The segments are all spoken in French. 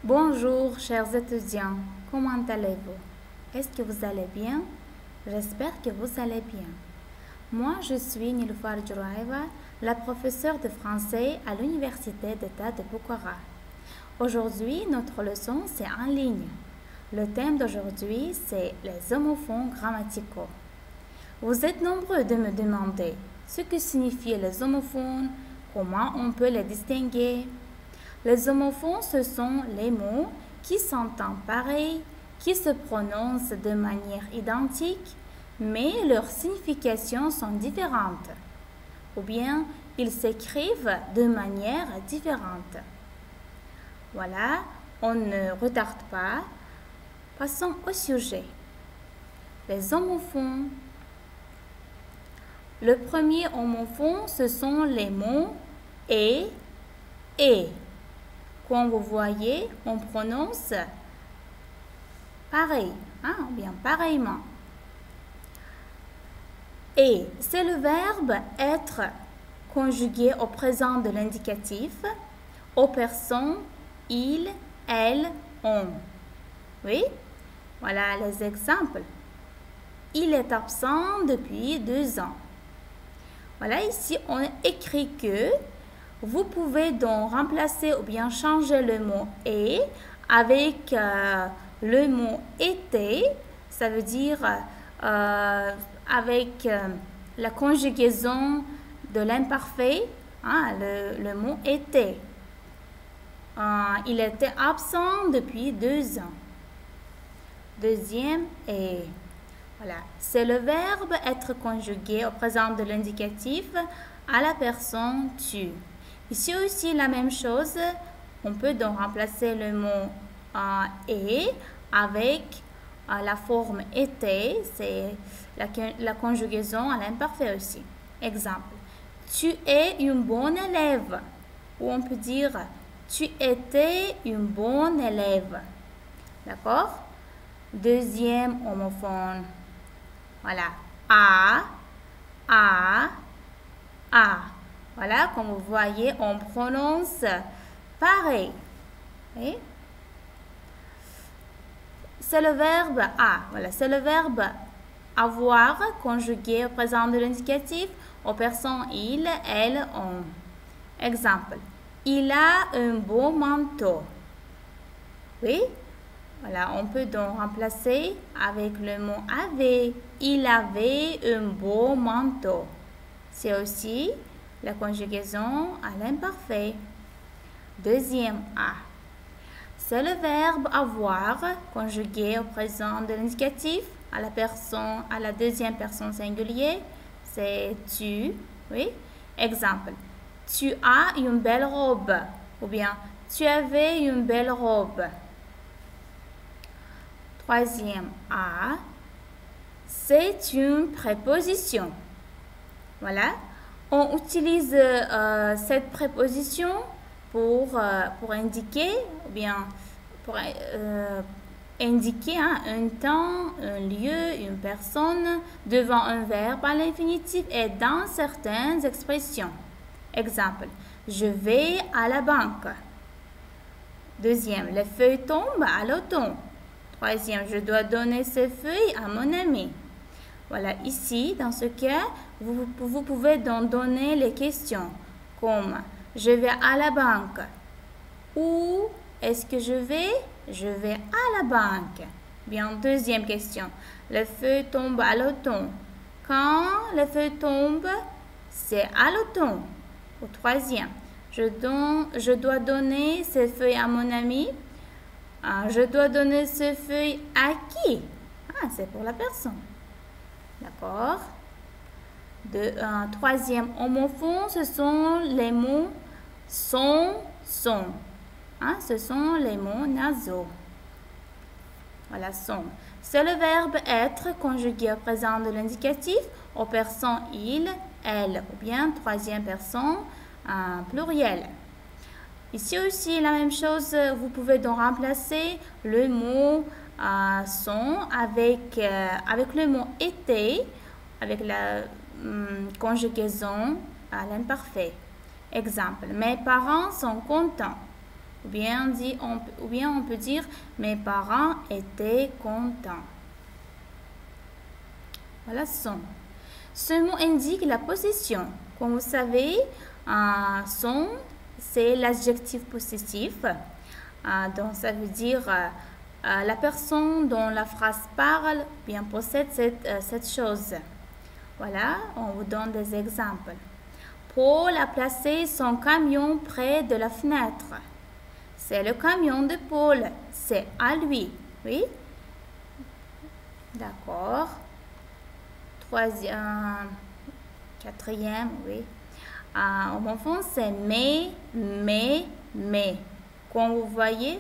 Bonjour, chers étudiants. Comment allez-vous? Est-ce que vous allez bien? J'espère que vous allez bien. Moi, je suis Nilufar Djouraïva, la professeure de français à l'Université d'État de Bukhara. Aujourd'hui, notre leçon, c'est en ligne. Le thème d'aujourd'hui, c'est les homophones grammaticaux. Vous êtes nombreux de me demander ce que signifient les homophones, comment on peut les distinguer. Les homophones, ce sont les mots qui s'entendent pareil, qui se prononcent de manière identique, mais leurs significations sont différentes. Ou bien, ils s'écrivent de manière différente. Voilà, on ne retarde pas. Passons au sujet. Les homophones. Le premier homophone, ce sont les mots et. Comme vous voyez, on prononce pareil, ou bien pareillement. Et, c'est le verbe être conjugué au présent de l'indicatif, aux personnes il, elle, on. Oui, voilà les exemples. Il est absent depuis 2 ans. Voilà, ici on écrit que vous pouvez donc remplacer ou bien changer le mot « et » avec le mot « était », ça veut dire avec la conjugaison de l'imparfait, le mot « était ». Il était absent depuis 2 ans. Deuxième « et ». Voilà, c'est le verbe être conjugué au présent de l'indicatif à la personne « tu ». Ici aussi, la même chose, on peut donc remplacer le mot « et » avec la forme « était », c'est la conjugaison à l'imparfait aussi. Exemple, tu es une bonne élève, ou on peut dire tu étais une bonne élève. D'accord? Deuxième homophone. Voilà, a. Voilà, comme vous voyez, on prononce pareil. C'est le verbe a. Voilà, c'est le verbe avoir conjugué au présent de l'indicatif aux personnes il, elle, on. Exemple, il a un beau manteau. Oui, voilà, on peut donc remplacer avec le mot avait. Il avait un beau manteau. C'est aussi la conjugaison à l'imparfait. Deuxième A. C'est le verbe avoir conjugué au présent de l'indicatif à la deuxième personne singulier. C'est tu. Oui. Exemple. Tu as une belle robe. Ou bien tu avais une belle robe. Troisième A. C'est une préposition. Voilà. On utilise cette préposition pour indiquer, ou bien pour indiquer un temps, un lieu, une personne devant un verbe à l'infinitif et dans certaines expressions. Exemple, je vais à la banque. Deuxième, les feuilles tombent à l'automne. Troisième, je dois donner ces feuilles à mon ami. Voilà, ici, dans ce cas, vous pouvez donc donner les questions comme « Je vais à la banque » ou « Est-ce que je vais ?» « Je vais à la banque. » Bien, deuxième question. Les feuilles tombent à l'automne. Quand les feuilles tombent, c'est à l'automne. Au troisième, je dois donner ces feuilles à mon ami. Je dois donner ces feuilles à qui? C'est pour la personne. D'accord? Troisième homophone, ce sont les mots sont. Ce sont les mots nasaux. Voilà, sont. C'est le verbe être conjugué au présent de l'indicatif aux personnes il, elle, ou bien troisième personne pluriel. Ici aussi, la même chose, vous pouvez donc remplacer le mot sont avec le mot était, avec la conjugaison à l'imparfait. Exemple, mes parents sont contents. Ou bien on peut dire mes parents étaient contents. Voilà, sont. Ce mot indique la possession. Comme vous savez, sont, c'est l'adjectif possessif. Donc, ça veut dire la personne dont la phrase parle bien possède cette chose. Voilà, on vous donne des exemples. Paul a placé son camion près de la fenêtre. C'est le camion de Paul. C'est à lui. Oui? D'accord. Quatrième, oui. En bon fond, c'est mais. Comme vous voyez,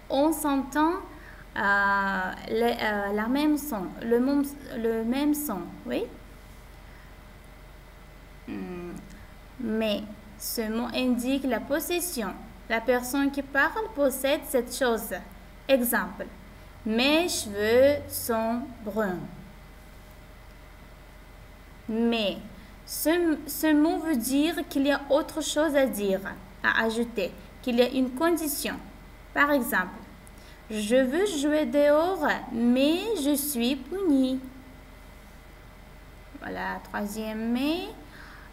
on s'entend la même son, le même son, oui. Mais ce mot indique la possession. La personne qui parle possède cette chose. Exemple, mes cheveux sont bruns. Mais ce mot veut dire qu'il y a autre chose à dire, à ajouter, qu'il y a une condition. Par exemple, je veux jouer dehors, mais je suis puni. Voilà, troisième mais.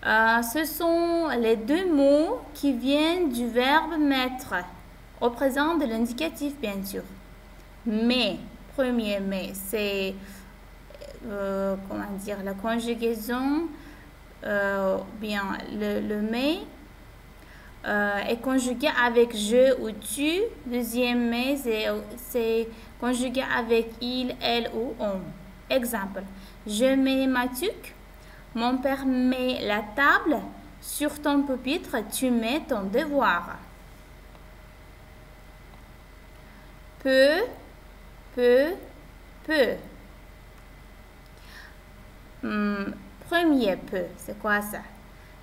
Ce sont les deux mots qui viennent du verbe mettre, au présent de l'indicatif, bien sûr. Mais, premier mais, c'est comment dire, la conjugaison, bien le mais est conjugué avec je ou tu. Deuxième mais, c'est conjugué avec il, elle ou on. Exemple, je mets ma tuque, mon père met la table, sur ton pupitre tu mets ton devoir. Peu. Premier peu, c'est quoi ça?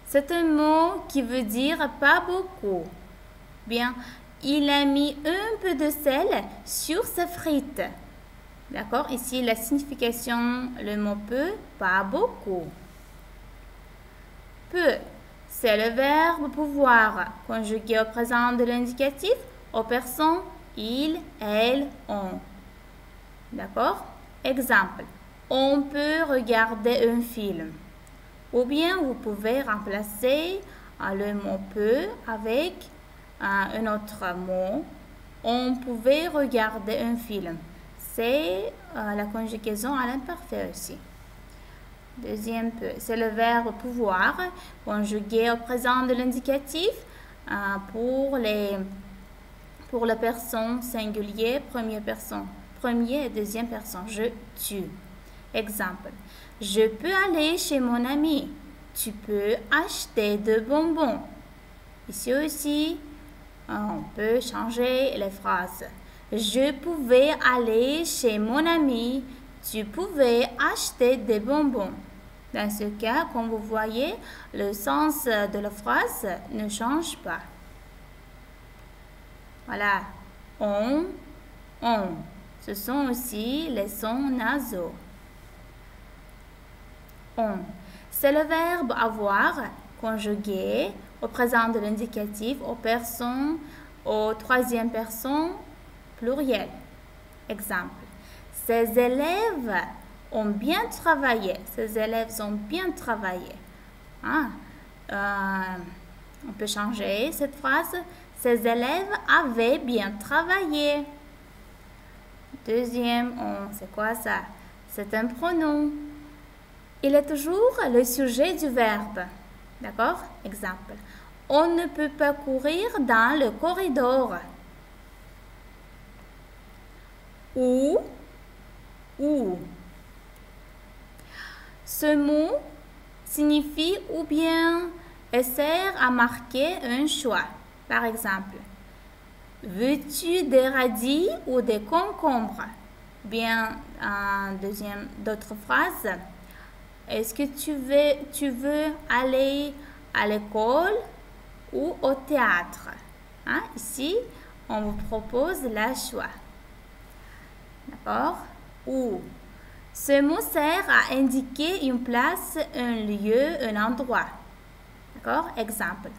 C'est un mot qui veut dire pas beaucoup. Bien, il a mis un peu de sel sur ses frites. D'accord? Ici, la signification, le mot peu, pas beaucoup. Peu, c'est le verbe pouvoir, conjugué au présent de l'indicatif, aux personnes il, elle, on. D'accord? Exemple. On peut regarder un film. Ou bien vous pouvez remplacer le mot peut avec un autre mot. On pouvait regarder un film. C'est la conjugaison à l'imparfait aussi. Deuxième peu, c'est le verbe pouvoir conjugué au présent de l'indicatif pour la personne singulier, première et deuxième personne. Je, tu. Exemple, je peux aller chez mon ami. Tu peux acheter de bonbons. Ici aussi, on peut changer les phrases. Je pouvais aller chez mon ami. Tu pouvais acheter des bonbons. Dans ce cas, comme vous voyez, le sens de la phrase ne change pas. Voilà. On. Ce sont aussi les sons nasaux. On. C'est le verbe avoir conjugué au présent de l'indicatif aux personnes, aux troisième personne pluriel. Exemple. Ces élèves ont bien travaillé. Ces élèves ont bien travaillé. On peut changer cette phrase. Ces élèves avaient bien travaillé. Deuxième, c'est quoi ça? C'est un pronom. Il est toujours le sujet du verbe. D'accord? Exemple. On ne peut pas courir dans le corridor. Ou. Ce mot signifie ou bien et sert à marquer un choix. Par exemple, veux-tu des radis ou des concombres? Bien, d'autres phrases. Est-ce que tu veux aller à l'école ou au théâtre? Ici, on vous propose le choix. D'accord? Ou. Ce mot sert à indiquer une place, un lieu, un endroit. D'accord? Exemple.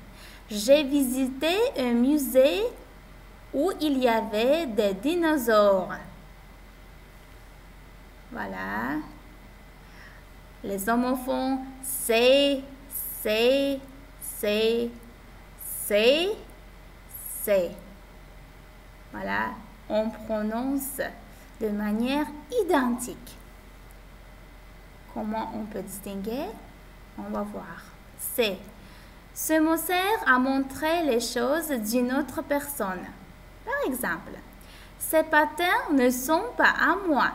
J'ai visité un musée où il y avait des dinosaures. Voilà. Les homophones c'est. Voilà, on prononce de manière identique. Comment on peut distinguer? On va voir. C'est. Ce mot sert à montrer les choses d'une autre personne. Par exemple, ces patins ne sont pas à moi.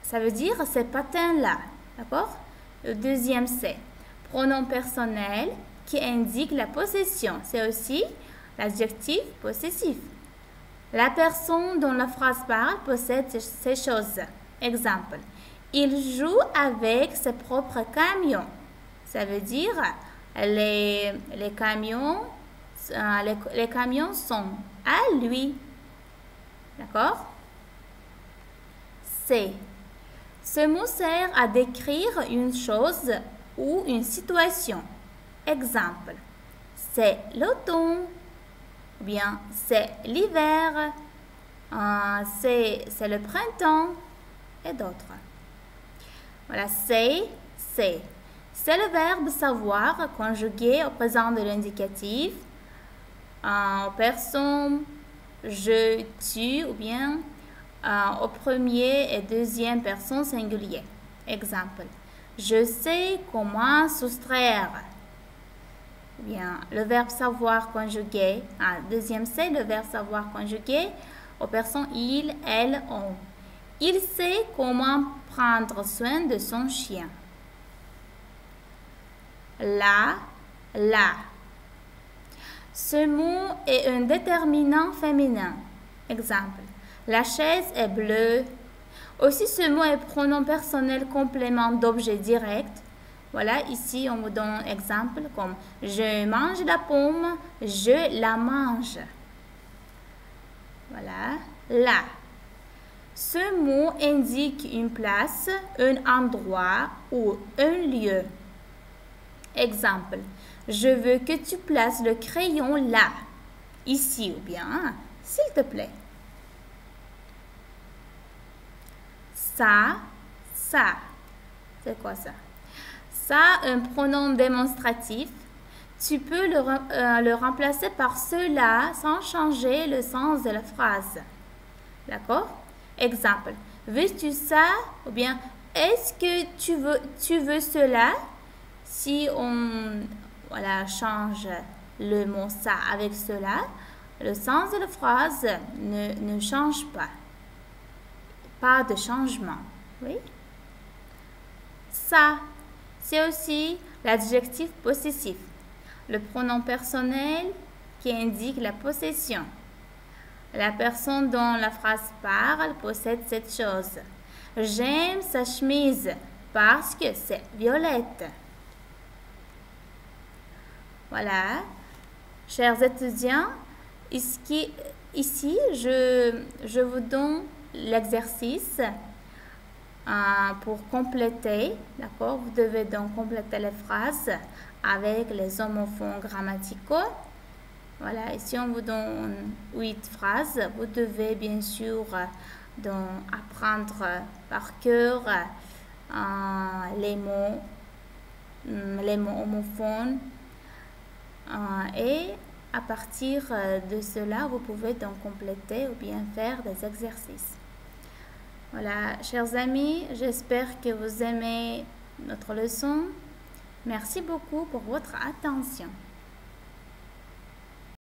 Ça veut dire ces patins-là. D'accord? Le deuxième c'est. Pronom personnel qui indique la possession. C'est aussi l'adjectif possessif. La personne dont la phrase parle possède ces choses. Exemple. Il joue avec ses propres camions. Ça veut dire les camions sont à lui. D'accord? C'est. Ce mot sert à décrire une chose ou une situation. Exemple. C'est l'automne. Ou bien c'est l'hiver. C'est le printemps. Et d'autres. Voilà, c'est. C'est le verbe savoir conjugué au présent de l'indicatif, aux personnes je, tu ou bien au premier et deuxième personne singulier. Exemple, je sais comment soustraire. Ou bien le verbe savoir conjugué, deuxième c'est le verbe savoir conjugué aux personnes il, elle, on. Il sait comment prendre soin de son chien. La. Ce mot est un déterminant féminin. Exemple, la chaise est bleue. Aussi, ce mot est pronom personnel complément d'objet direct. Voilà, ici, on vous donne un exemple comme je mange la pomme, je la mange. Voilà, la. Ce mot indique une place, un endroit ou un lieu. Exemple, je veux que tu places le crayon là, ici ou bien, s'il te plaît. Ça, c'est quoi ça? Ça, un pronom démonstratif. Tu peux le remplacer par cela sans changer le sens de la phrase. D'accord? Exemple, veux-tu ça? Ou bien, est-ce que tu veux cela? Si on change le mot ça avec cela, le sens de la phrase ne change pas. Pas de changement. Oui? Ça, c'est aussi l'adjectif possessif. Le pronom personnel qui indique la possession. La personne dont la phrase parle possède cette chose. J'aime sa chemise parce que c'est violette. Voilà. Chers étudiants, ici je vous donne l'exercice pour compléter. D'accord? Vous devez donc compléter les phrases avec les homophones grammaticaux. Voilà, ici on vous donne 8 phrases. Vous devez bien sûr donc apprendre par cœur les mots homophones. Et à partir de cela, vous pouvez donc compléter ou bien faire des exercices. Voilà, chers amis, j'espère que vous aimez notre leçon. Merci beaucoup pour votre attention.